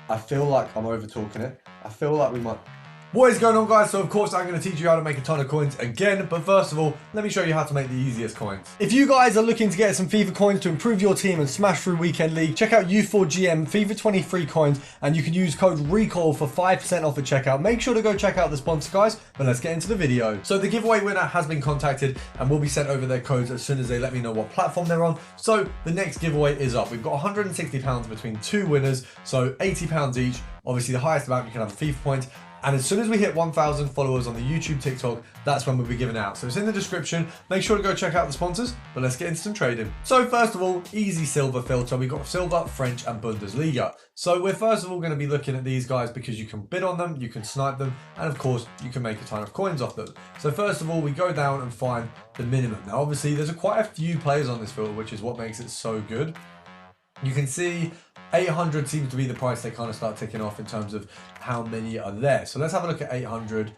I feel like I'm over talking it. I feel like we might... What is going on, guys? So of course I'm going to teach you how to make a ton of coins again, but first of all, let me show you how to make the easiest coins. If you guys are looking to get some FIFA coins to improve your team and smash through Weekend League, check out U4GM FIFA 23 coins, and you can use code RECALL for 5% off at checkout. Make sure to go check out the sponsor, guys, but let's get into the video. So the giveaway winner has been contacted and will be sent over their codes as soon as they let me know what platform they're on. So the next giveaway is up. We've got £160 between two winners, so £80 each. Obviously the highest amount you can have FIFA points. And as soon as we hit 1,000 followers on the YouTube, TikTok, that's when we'll be giving out. So it's in the description. Make sure to go check out the sponsors, but let's get into some trading. So first of all, easy silver filter. We've got silver, French and Bundesliga. So we're first of all going to be looking at these guys because you can bid on them, you can snipe them, and of course you can make a ton of coins off them. So first of all, we go down and find the minimum. Now obviously there's quite a few players on this field, which is what makes it so good. You can see 800 seems to be the price they kind of start ticking off in terms of how many are there. So let's have a look at 800.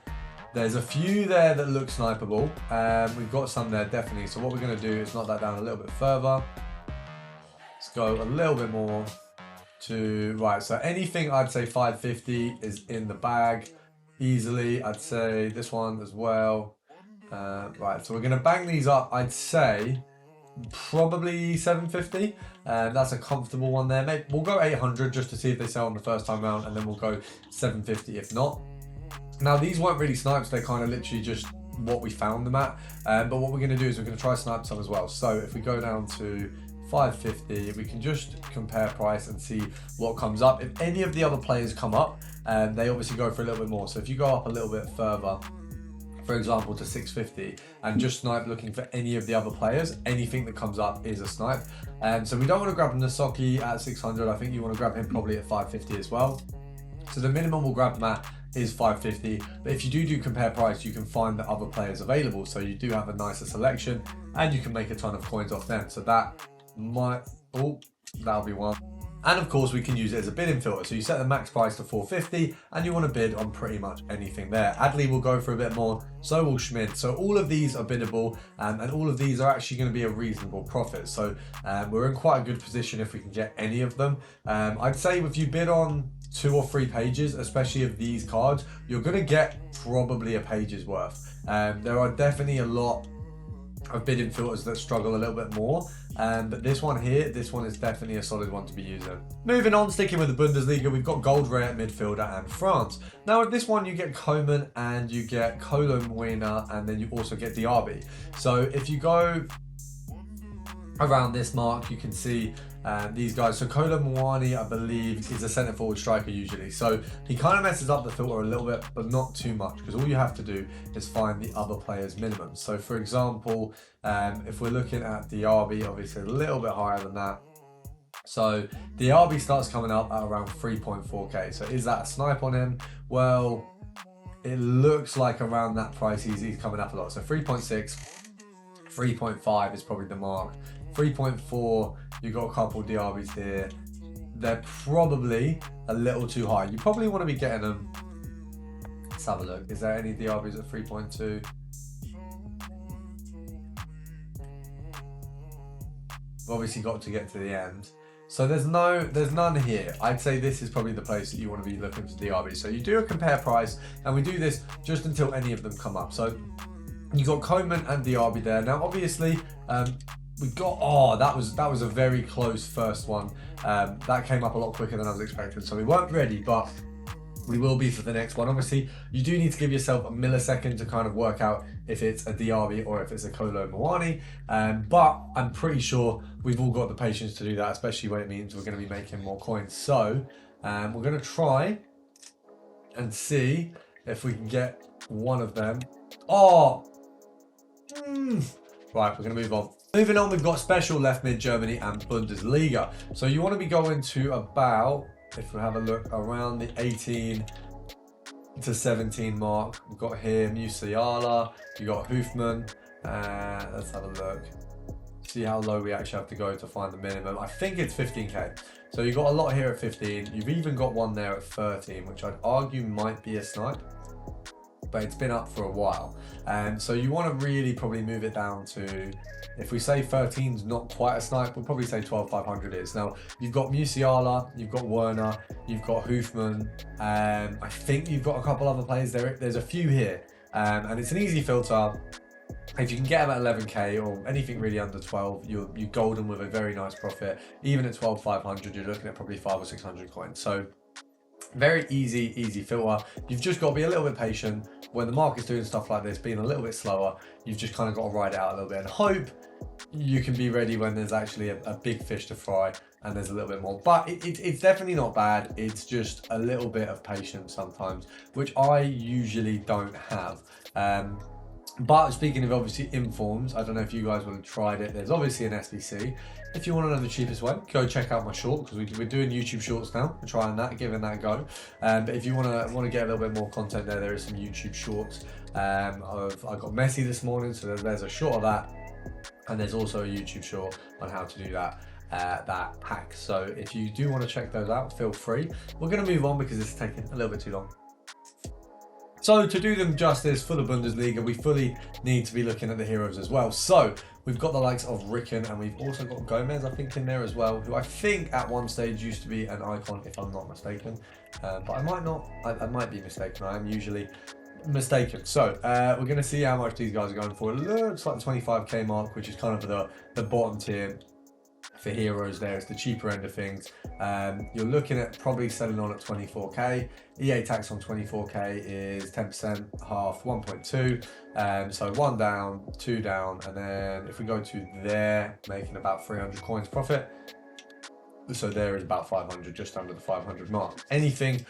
There's a few there that look snipeable. We've got some there definitely. So what we're going to do is knock that down a little bit further. Let's go a little bit more to, right, so anything I'd say 550 is in the bag easily. I'd say this one as well. Right, so we're going to bang these up, I'd say probably 750, and that's a comfortable one there. Maybe we'll go 800 just to see if they sell on the first time round, and then we'll go 750 if not. Now these weren't really snipes, they're kind of literally just what we found them at, but what we're going to do is we're going to try snipe some as well. So if we go down to 550, we can just compare price and see what comes up. If any of the other players come up, they obviously go for a little bit more. So if you go up a little bit further, for example, to 650 and just snipe looking for any of the other players, anything that comes up is a snipe. So we don't want to grab Nasoki at 600. I think you want to grab him probably at 550 as well. So the minimum we'll grab Matt is 550. But if you do compare price, you can find the other players available. So you do have a nicer selection and you can make a ton of coins off them. So that might, oh, that'll be one. And of course we can use it as a bidding filter. So you set the max price to 450 and you want to bid on pretty much anything there. Adley will go for a bit more, so will Schmid. So all of these are biddable, and all of these are actually going to be a reasonable profit. So we're in quite a good position if we can get any of them. I'd say if you bid on 2 or 3 pages, especially of these cards, you're going to get probably a page's worth. There are definitely a lot of bidding filters that struggle a little bit more, but this one here, this one is definitely a solid one to be using. Moving on, sticking with the Bundesliga, we've got gold rare midfielder and France. Now with this one you get Coman and you get Kolo Muena, and then you also get Diaby. So if you go around this mark, you can see these guys. So Kolo Muani, I believe, is a centre forward striker usually. So he kind of messes up the filter a little bit, but not too much, because all you have to do is find the other player's minimum. So for example, if we're looking at Diaby, obviously a little bit higher than that. So Diaby starts coming up at around 3.4k. So is that a snipe on him? Well, it looks like around that price he's coming up a lot. So 3.6, 3.5 is probably the mark. 3.4, you've got a couple Diabys here. They're probably a little too high. You probably want to be getting them. Let's have a look. Is there any Diabys at 3.2? We've obviously got to get to the end. So there's none here. I'd say this is probably the place that you want to be looking for Diaby. So you do a compare price, and we do this just until any of them come up. So you got Coman and Diaby there. Now obviously, we got, oh, that was a very close first one. That came up a lot quicker than I was expecting. So we weren't ready, but we will be for the next one. Obviously, you do need to give yourself a millisecond to kind of work out if it's a Diaby or if it's a Kolo Muani. But I'm pretty sure we've all got the patience to do that, especially when it means we're going to be making more coins. So we're going to try and see if we can get one of them. Oh, right, we're going to move on. Moving on, we've got special left mid Germany and Bundesliga. So you want to be going to about, if we have a look, around the 18 to 17 mark. We've got here Musiala, you got Hofmann. Let's have a look. See how low we actually have to go to find the minimum. I think it's 15k. So you've got a lot here at 15. You've even got one there at 13, which I'd argue might be a snipe. but it's been up for a while. So you want to really probably move it down to, if we say 13's not quite a snipe, we'll probably say 12,500 is. Now, you've got Musiala, you've got Werner, you've got Hoofman, I think you've got a couple other players. There's a few here, and it's an easy filter. If you can get them at 11k or anything really under 12, you're golden with a very nice profit. Even at 12,500, you're looking at probably 500 or 600 coins. So very easy filter. You've just got to be a little bit patient. When the market's doing stuff like this, being a little bit slower, you've just kind of got to ride it out a little bit and hope you can be ready when there's actually a big fish to fry and there's a little bit more. But it's definitely not bad. It's just a little bit of patience sometimes, which I usually don't have. But speaking of obviously informs, I don't know if you guys would have tried it. There's obviously an SBC. If you want to know the cheapest way, go check out my short, because we're doing YouTube shorts now. We're trying that, giving that a go. But if you want to get a little bit more content there is some YouTube shorts. I got Messi this morning, so there's a short of that, and there's also a YouTube short on how to do that hack. So if you do want to check those out, feel free. We're going to move on because it's taking a little bit too long. So to do them justice for the Bundesliga, we fully need to be looking at the heroes as well. So we've got the likes of Ricken, and we've also got Gomez, I think, in there as well, who I think at one stage used to be an icon, if I'm not mistaken. But I might not, I might be mistaken. I am usually mistaken. So we're going to see how much these guys are going for. It looks like the 25k mark, which is kind of the bottom tier for heroes there. It's the cheaper end of things. You're looking at probably selling on at 24k. EA tax on 24k is 10%, half 1.2. So 1 down, 2 down, and then if we go to there, making about 300 coins profit. So there is about 500, just under the 500 mark. Anything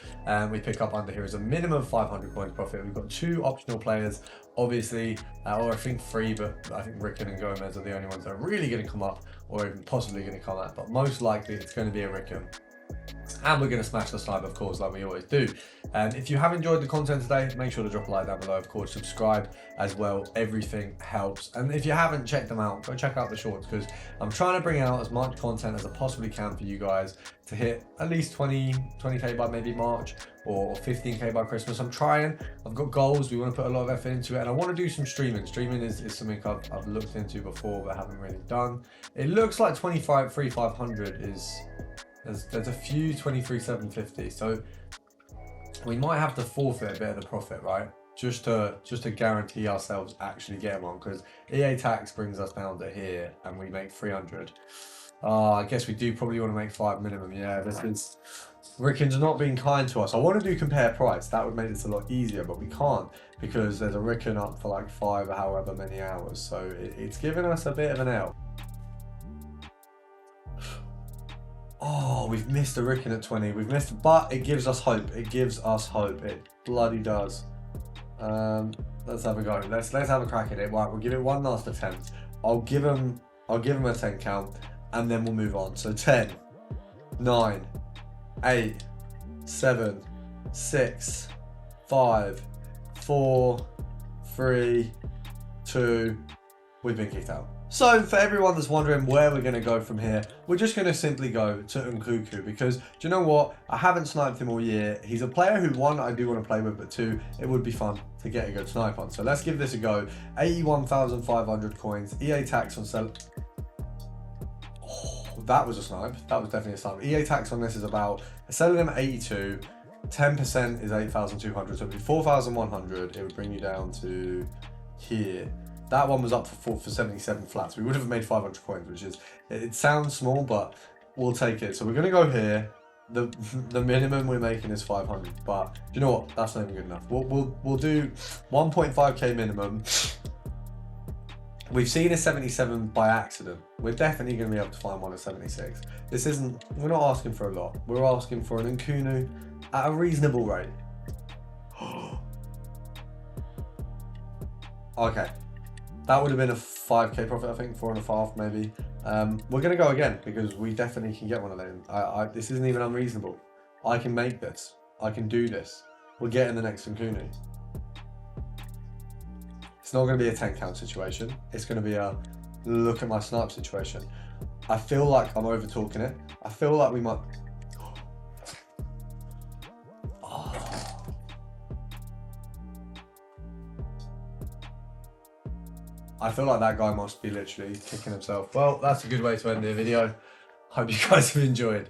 we pick up under here is a minimum of 500 coins profit. We've got 2 optional players, obviously, or I think 3, but I think Ricken and Gomez are the only ones that are really going to come up, or even possibly going to come out. But most likely it's going to be a Ricken. And we're going to smash the snipe, of course, like we always do. If you have enjoyed the content today, make sure to drop a like down below. Of course, subscribe as well. Everything helps. And if you haven't checked them out, go check out the shorts, because I'm trying to bring out as much content as I possibly can for you guys to hit at least 20k by maybe March, or 15k by Christmas. I'm trying. I've got goals. We want to put a lot of effort into it, and I want to do some streaming. Streaming is something I've looked into before but haven't really done. It looks like 3,500 is... There's a few 23,750, so we might have to forfeit a bit of the profit, right? Just to guarantee ourselves actually getting one, because EA tax brings us down to here, and we make 300. I guess we do probably want to make 5 minimum. Yeah, this is Ricken's not being kind to us. I want to do compare price. That would make this a lot easier, but we can't, because there's a Ricken up for like 5 or however many hours. So it's giving us a bit of an L. Oh, we've missed a Ricken at 20. We've missed, but it gives us hope. It gives us hope. It bloody does. Let's have a go. Let's have a crack at it. Right, we'll give it one last attempt. I'll give him a 10 count, and then we'll move on. So 10, 9, 8, 7, 6, 5, 4, 3, 2. We've been kicked out. So for everyone that's wondering where we're going to go from here, we're just going to simply go to Nkunku, because do you know what? I haven't sniped him all year. He's a player who, 1, I do want to play with, but 2, it would be fun to get a good snipe on. So let's give this a go. 81,500 coins. EA tax on sell. Oh, that was a snipe. That was definitely a snipe. EA tax on this is about, selling him at 82. 10% is 8,200. So it would be 4,100. It would bring you down to here. That one was up for 77 flats. We would have made 500 coins, which is, it sounds small, but we'll take it. So we're going to go here. The minimum we're making is 500, but do you know what? That's not even good enough. We'll do 1.5k minimum. We've seen a 77 by accident. We're definitely going to be able to find one at 76. This isn't, we're not asking for a lot. We're asking for an Nkunku at a reasonable rate. Okay. That would have been a 5k profit, I think, 4.5 maybe. We're going to go again, because we definitely can get one of them. This isn't even unreasonable. I can make this. I can do this. We're getting the next Nkunku. It's not going to be a 10 count situation. It's going to be a look at my snipe situation. I feel like I'm over talking it. I feel like we might... I feel like that guy must be literally kicking himself. Well, that's a good way to end the video. Hope you guys have enjoyed.